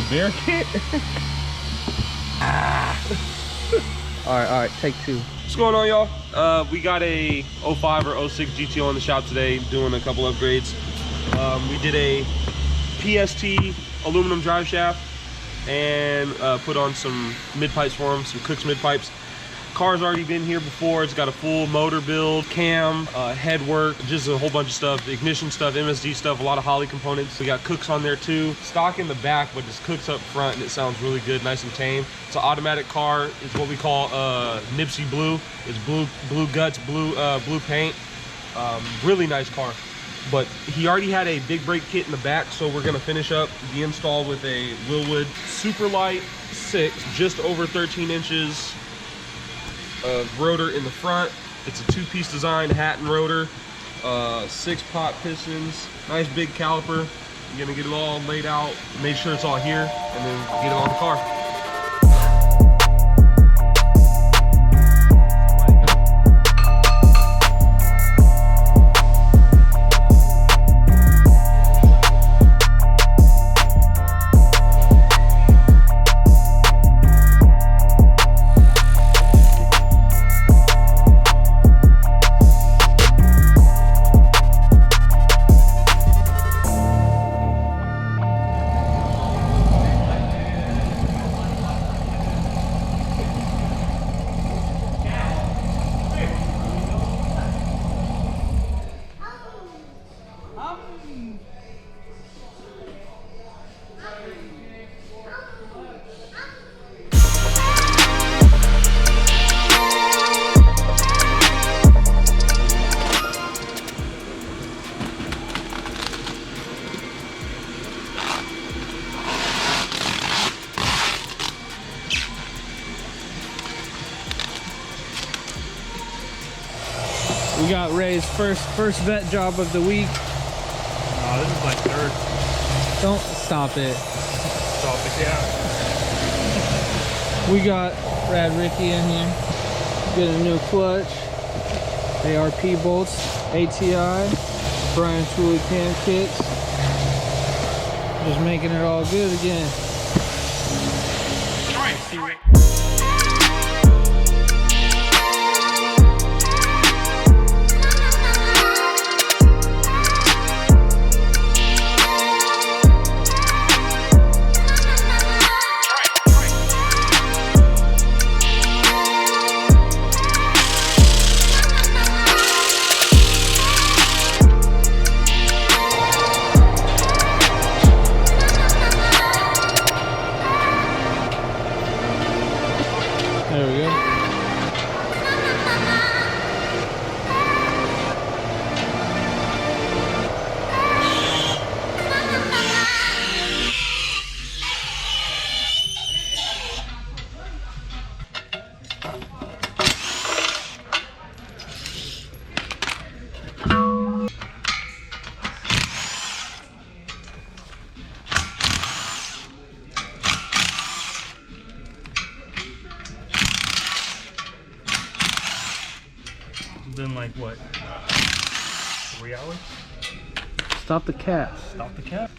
a bear kit? All right, take two. What's going on, y'all? We got a 05 or 06 GTO in the shop today, doing a couple upgrades. We did a PST aluminum drive shaft and put on some mid pipes for him, some Cook's mid pipes. Car's already been here before. It's got a full motor build, cam, head work, just a whole bunch of stuff, ignition stuff, MSD stuff, a lot of Holley components. We got Cook's on there too. Stock in the back, but just Cook's up front, and it sounds really good, nice and tame. It's an automatic car. It's what we call Nipsey Blue. It's blue guts, blue paint. Really nice car. But he already had a big brake kit in the back, so we're gonna finish up the install with a Wilwood super light 6, just over 13 inches. Rotor in the front. It's a two-piece design, hat and rotor, 6-pot pistons, nice big caliper. You're gonna get it all laid out, make sure it's all here, and then get it on the car. We got Ray's first vet job of the week. This is my third. Don't stop it. Stop it, yeah. We got Rad Ricky in here. Get a new clutch, ARP bolts, ATI, Brian Tooley Cam kits. Just making it all good again. All right. There we go. Been like what? 3 hours? Stop the cat. Stop the cat.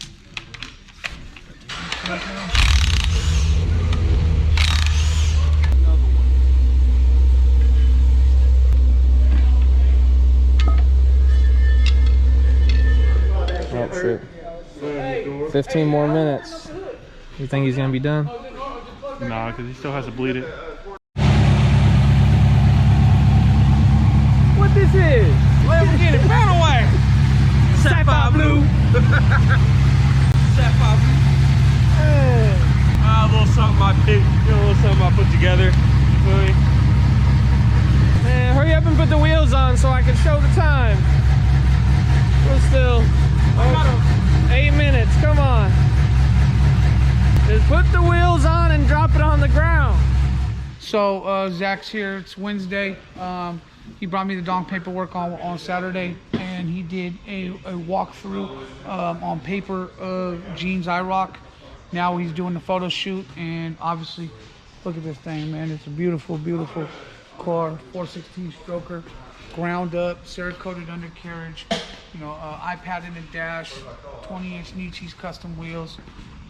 Oh shit. 15 more minutes. You think he's gonna be done? Nah, because he still has to bleed it. What this is? Lamborghini panel wax. Sapphire blue. Sapphire blue. Hey. A little something I picked, a little something I put together. You feel me? Man, hurry up and put the wheels on so I can show the time. We're still 8 minutes. Come on. Just put the wheels on and drop it on the ground. So Zach's here. It's Wednesday. He brought me the donk paperwork on Saturday, and he did a walkthrough on paper of Gene's IROC. Now he's doing the photo shoot, and obviously, look at this thing, man. It's a beautiful, beautiful car. 416 stroker, ground up, Cerakoted undercarriage. You know, iPad in the dash, 20-inch Nietzsche's custom wheels.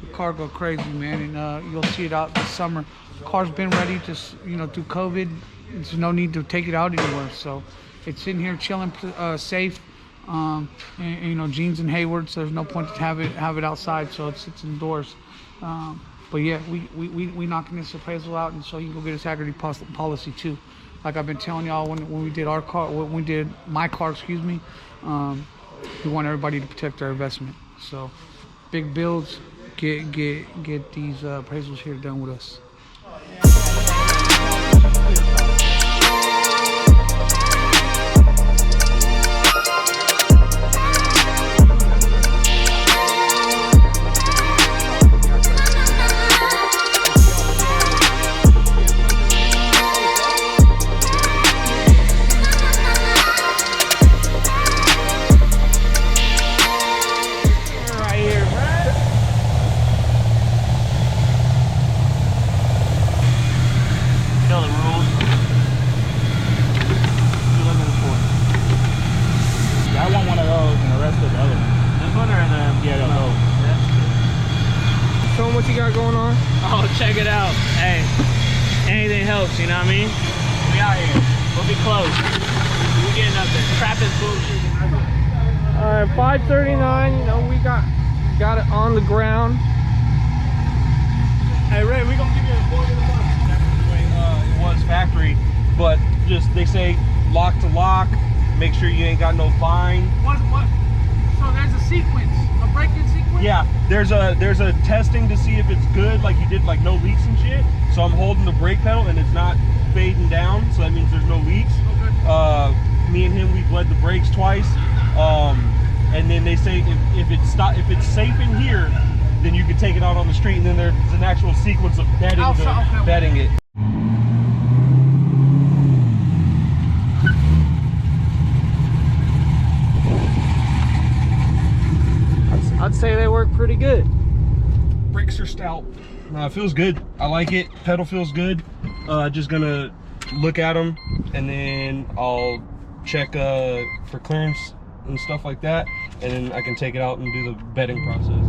the car go crazy, man, and you'll see it out this summer. The car's been ready to, through COVID. There's no need to take it out anywhere, so it's in here chilling, safe. And, Jeans and Hayward, so there's no point to have it outside, so it sits indoors. But yeah, we knocking this appraisal out, and so you can go get his Haggerty policy too. Like I've been telling y'all, when we did my car, excuse me, we want everybody to protect their investment. So big builds, get these appraisals here done with us. Show them what you got going on. Oh, check it out. Hey, anything helps, you know what I mean? We out here. We'll be close. We're getting up there. Trapping bullshit. All right, 5:39. We got it on the ground. Hey, Ray, we gonna give you a $4 in the box. That's the way it was factory, but just they say lock to lock. Make sure you ain't got no bind. What? So there's a sequence, a break-in sequence? Yeah, there's a testing to see if it's good, like you did, like no leaks and shit. So I'm holding the brake pedal and it's not fading down, so that means there's no leaks. Okay. Me and him, we bled the brakes twice, and then they say if it's safe in here, then you can take it out on the street, and then there's an actual sequence of bedding it. I'd say they work pretty good. Brakes are stout. It feels good. I like it. Pedal feels good. Just gonna look at them, and then I'll check for clearance and stuff like that, and then I can take it out and do the bedding process.